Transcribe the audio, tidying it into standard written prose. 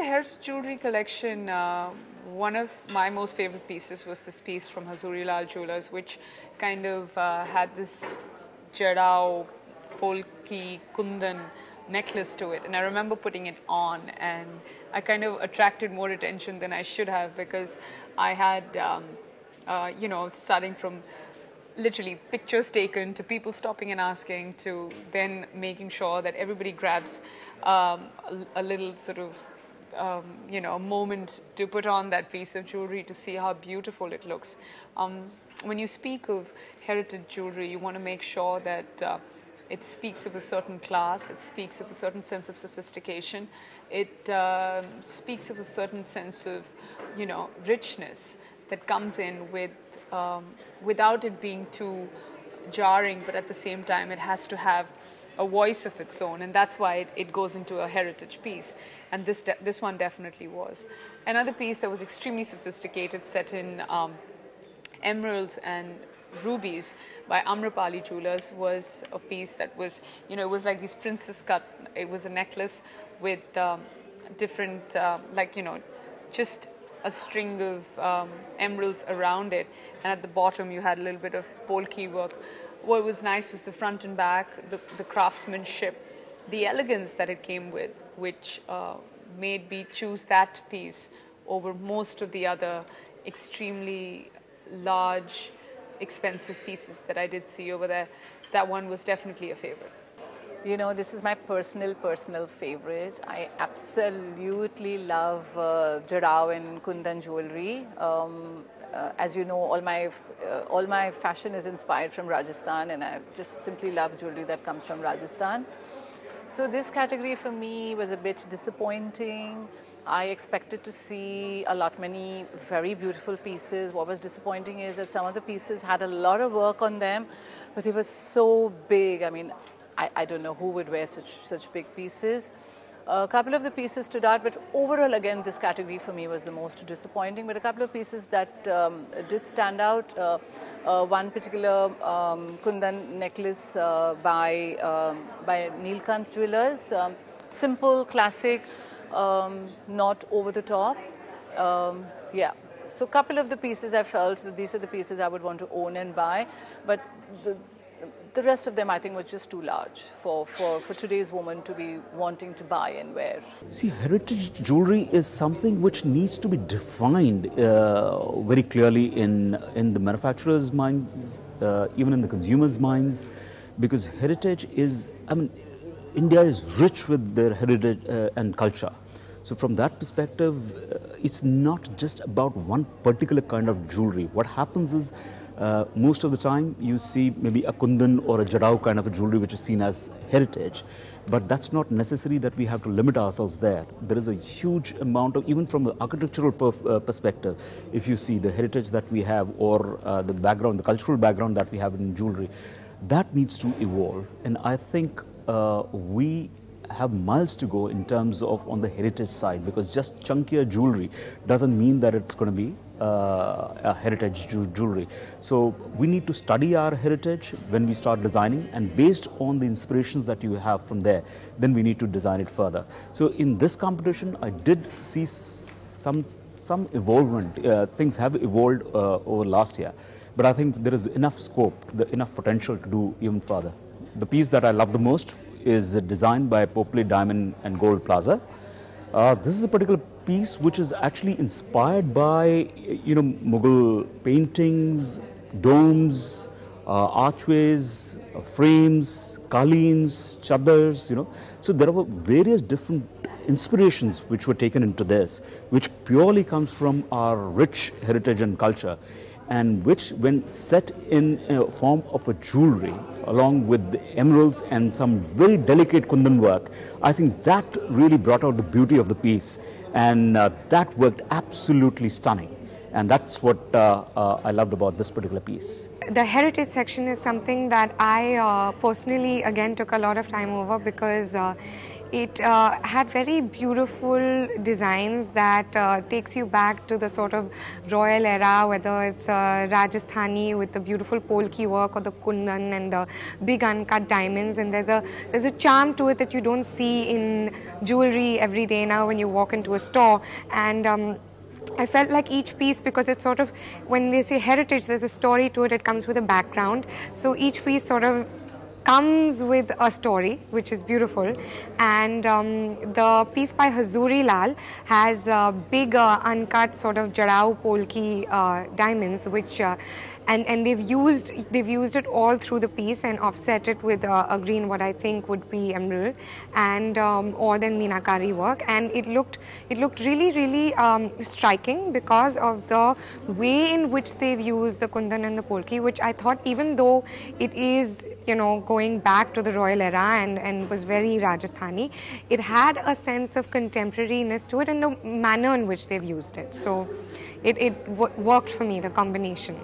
heritage jewelry collection, one of my most favorite pieces was this piece from Hazorilal Jewelers, which kind of had this Jarao, Polki, Kundan necklace to it. And I remember putting it on, and I kind of attracted more attention than I should have, because I had, starting from literally pictures taken to people stopping and asking, to then making sure that everybody grabs a little sort of a moment to put on that piece of jewelry to see how beautiful it looks. When you speak of heritage jewelry, you want to make sure that it speaks of a certain class, it speaks of a certain sense of sophistication, it speaks of a certain sense of, richness that comes in with, without it being too jarring, but at the same time it has to have a voice of its own, and that's why it goes into a heritage piece, and this one definitely was. Another piece that was extremely sophisticated, set in emeralds and rubies by Amrapali Jewelers, was a piece that was, it was like this princess cut. It was a necklace with different, just a string of emeralds around it, and at the bottom you had a little bit of polki work. What was nice was the front and back, the craftsmanship, the elegance that it came with, which made me choose that piece over most of the other extremely large, expensive pieces that I did see over there. That one was definitely a favorite. This is my personal favorite. I absolutely love Jarao and Kundan jewelry. As you know, all my fashion is inspired from Rajasthan, and I just simply love jewelry that comes from Rajasthan. So this category for me was a bit disappointing. I expected to see many very beautiful pieces. What was disappointing is that some of the pieces had a lot of work on them, but they were so big. I mean, I don't know who would wear such big pieces. A couple of the pieces stood out, but overall, again, this category for me was the most disappointing. But a couple of pieces that did stand out. One particular Kundan necklace by Neelkant Jewelers. Simple, classic, not over the top. Yeah. So a couple of the pieces I felt that these are the pieces I would want to own and buy. But the rest of them, I think, were just too large for today's woman to be wanting to buy and wear. See, heritage jewelry is something which needs to be defined very clearly in the manufacturers' minds, even in the consumers' minds, because heritage is, India is rich with their heritage and culture. So from that perspective, it's not just about one particular kind of jewelry. What happens is, most of the time you see maybe a Kundan or a Jarao kind of a jewelry which is seen as heritage, but that's not necessary that we have to limit ourselves there. There is a huge amount of, even from the architectural perspective, if you see the heritage that we have, or the background, the cultural background that we have in jewelry, that needs to evolve. And I think we have miles to go in terms of on the heritage side, because just chunkier jewelry doesn't mean that it's going to be a heritage jewelry. So we need to study our heritage when we start designing, and based on the inspirations that you have from there, then we need to design it further. So in this competition, I did see some evolvement. Things have evolved over last year, but I think there is enough scope, enough potential to do even further. The piece that I love the most is designed by Popli Diamond and Gold Plaza. This is a particular piece which is actually inspired by, Mughal paintings, domes, archways, frames, qaleens, chadars, So there are various different inspirations which were taken into this, which purely comes from our rich heritage and culture, and which, when set in a form of a jewelry, along with the emeralds and some very delicate Kundan work, I think that really brought out the beauty of the piece, and that worked absolutely stunning. And that's what I loved about this particular piece. The heritage section is something that I personally again took a lot of time over, because it had very beautiful designs that takes you back to the sort of royal era, whether it's Rajasthani with the beautiful polki work, or the kundan and the big uncut diamonds. And there's a charm to it that you don't see in jewelry every day now when you walk into a store. And I felt like each piece, because it's sort of, when they say heritage, there's a story to it, it comes with a background. So each piece sort of comes with a story, which is beautiful. And the piece by Hazuri Lal has big uncut sort of Jarao Polki diamonds, which and they've used it all through the piece and offset it with a green, what I think would be emerald, and or then meenakari work. And it looked really, really striking because of the way in which they've used the kundan and the polki, which I thought, even though it is, you know, going back to the royal era and was very Rajasthani, it had a sense of contemporariness to it, and the manner in which they've used it. So it worked for me, the combination.